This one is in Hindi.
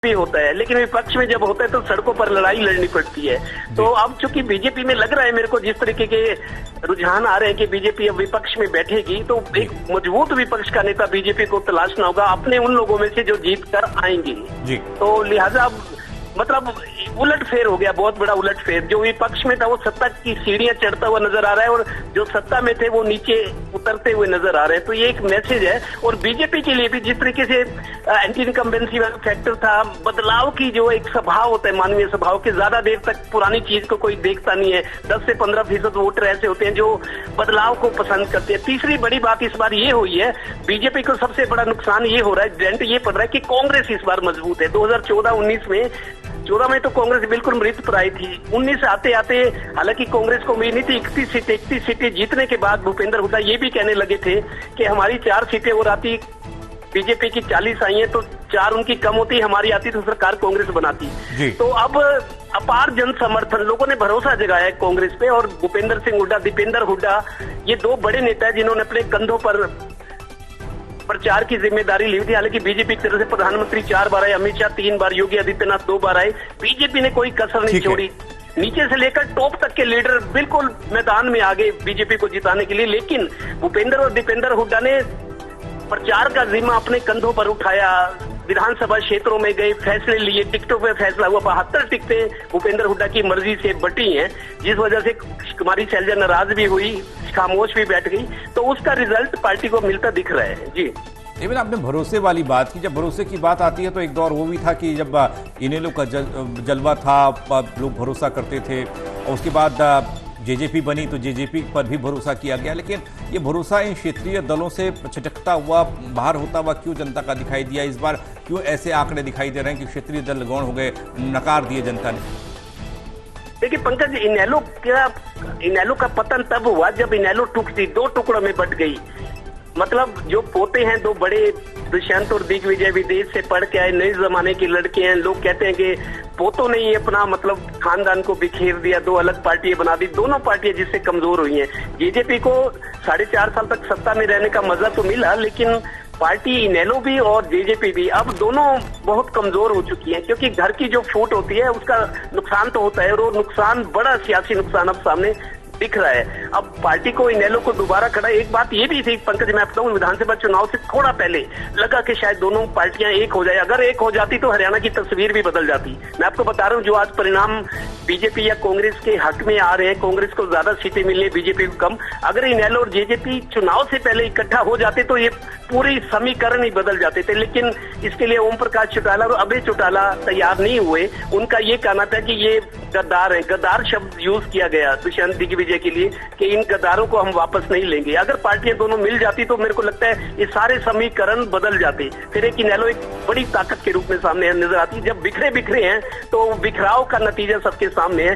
भी होता है, लेकिन विपक्ष में जब होता है तो सड़कों पर लड़ाई लड़नी पड़ती है। तो अब चूंकि बीजेपी में लग रहा है मेरे को, जिस तरीके के रुझान आ रहे हैं कि बीजेपी अब विपक्ष में बैठेगी, तो एक मजबूत विपक्ष का नेता बीजेपी को तलाशना होगा अपने उन लोगों में से जो जीत कर आएंगे। तो लिहाजा मतलब उलटफेर हो गया, बहुत बड़ा उलटफेर। जो विपक्ष में था वो सत्ता की सीढ़ियां चढ़ता हुआ नजर आ रहा है और जो सत्ता में थे वो नीचे उतरते हुए नजर आ रहे हैं। तो ये एक मैसेज है। और बीजेपी के लिए भी जिस तरीके से एंटी इनकम्बेंसी वाला फैक्टर था, बदलाव की जो एक स्वभाव होता है मानवीय स्वभाव के, ज्यादा देर तक पुरानी चीज को कोई देखता नहीं है। 10 से 15% वोटर ऐसे होते हैं जो बदलाव को पसंद करते हैं। तीसरी बड़ी बात इस बार ये हुई है, बीजेपी को सबसे बड़ा नुकसान ये हो रहा है, डेंट ये पड़ रहा है कि कांग्रेस इस बार मजबूत है। 2014-19 में 14 में तो कांग्रेस बिल्कुल मृत प्राय थी। 19 आते आते हालांकि कांग्रेस को उम्मीद नहीं थी, 31 सीटें जीतने के बाद भूपेंद्र हुड्डा ये भी कहने लगे थे कि हमारी 4 सीटें और आती, बीजेपी की 40 आई हैं तो 4 उनकी कम होती, हमारी आती तो सरकार कांग्रेस बनाती। तो अब अपार जन समर्थन, लोगों ने भरोसा जगाया है कांग्रेस पे। और भूपेंद्र सिंह हुड्डा, दीपेंद्र हुड्डा, ये 2 बड़े नेता है जिन्होंने अपने कंधों पर प्रचार की जिम्मेदारी ली थी। हालांकि बीजेपी की तरफ से प्रधानमंत्री 4 बार आए, अमित शाह 3 बार, योगी आदित्यनाथ 2 बार आए। बीजेपी ने कोई कसर नहीं छोड़ी, नीचे से लेकर टॉप तक के लीडर बिल्कुल मैदान में आ गए बीजेपी को जिताने के लिए। लेकिन भूपेंद्र और दीपेंद्र हुड्डा ने प्रचार का जिम्मा अपने कंधों पर उठाया, विधानसभा क्षेत्रों में गए, फैसले लिए, टिकटों पे फैसला हुआ। 72 टिकटें भूपेंद्र हुड्डा की मर्जी से बटी हैं, जिस वजह से कुमारी शैलजा नाराज भी हुई, खामोश भी बैठ गई। तो उसका रिजल्ट पार्टी को मिलता दिख रहा है। जी इवन आपने भरोसे वाली बात की, जब भरोसे की बात आती है तो एक दौर वो भी था कि जब इनेलो का जलवा था, लोग भरोसा करते थे, और उसके बाद जेजेपी बनी तो जेजेपी पर भी भरोसा किया गया। लेकिन ये भरोसा इन क्षेत्रीय दलों से छिटकता हुआ, बाहर होता हुआ क्यों जनता का दिखाई दिया? इस बार क्यों ऐसे आंकड़े दिखाई दे रहे हैं कि क्षेत्रीय दल गौण हो गए, नकार दिए जनता ने? देखिए पंकज, इनेलो का पतन तब हुआ जब इनेलो टूटी, 2 टुकड़ों में बट गई। मतलब जो पोते हैं 2 बड़े, दुष्यंत और दिग्विजय विदेश से पढ़ के आए, नए जमाने के लड़के हैं। लोग कहते हैं कि पोतों ने ही अपना मतलब खानदान को बिखेर दिया, 2 अलग पार्टियां बना दी। दोनों पार्टियां जिससे कमजोर हुई हैं। बीजेपी को 4.5 साल तक सत्ता में रहने का मजा तो मिला, लेकिन पार्टी इनेलो भी और जेजेपी भी अब दोनों बहुत कमजोर हो चुकी है। क्योंकि घर की जो फूट होती है उसका नुकसान तो होता है, और वो नुकसान, बड़ा सियासी नुकसान अब सामने दिख रहा है। अब पार्टी को, इनेलो को दोबारा खड़ा, एक बात ये भी थी पंकज, मैं बताऊं, विधानसभा चुनाव से थोड़ा पहले लगा कि शायद दोनों पार्टियां एक हो जाए। अगर एक हो जाती तो हरियाणा की तस्वीर भी बदल जाती। मैं आपको बता रहा हूं, जो आज परिणाम बीजेपी या कांग्रेस के हक में आ रहे हैं, कांग्रेस को ज्यादा सीटें मिल रही है, बीजेपी को कम। अगर इनेलो और जेजेपी चुनाव से पहले इकट्ठा हो जाते तो ये पूरी समीकरण ही बदल जाते थे। लेकिन इसके लिए ओम प्रकाश चौटाला और अभय चौटाला तैयार नहीं हुए। उनका ये कहना था कि ये गद्दार है, गद्दार शब्द यूज किया गया दुष्यंत दिग्विजय के लिए, कि इन गद्दारों को हम वापस नहीं लेंगे। अगर पार्टियां दोनों मिल जाती तो मेरे को लगता है ये सारे समीकरण बदल जाते। फिर एक इनेलो एक बड़ी ताकत के रूप में सामने नजर आती। जब बिखरे हैं तो बिखराव का नतीजा सबके सामने है।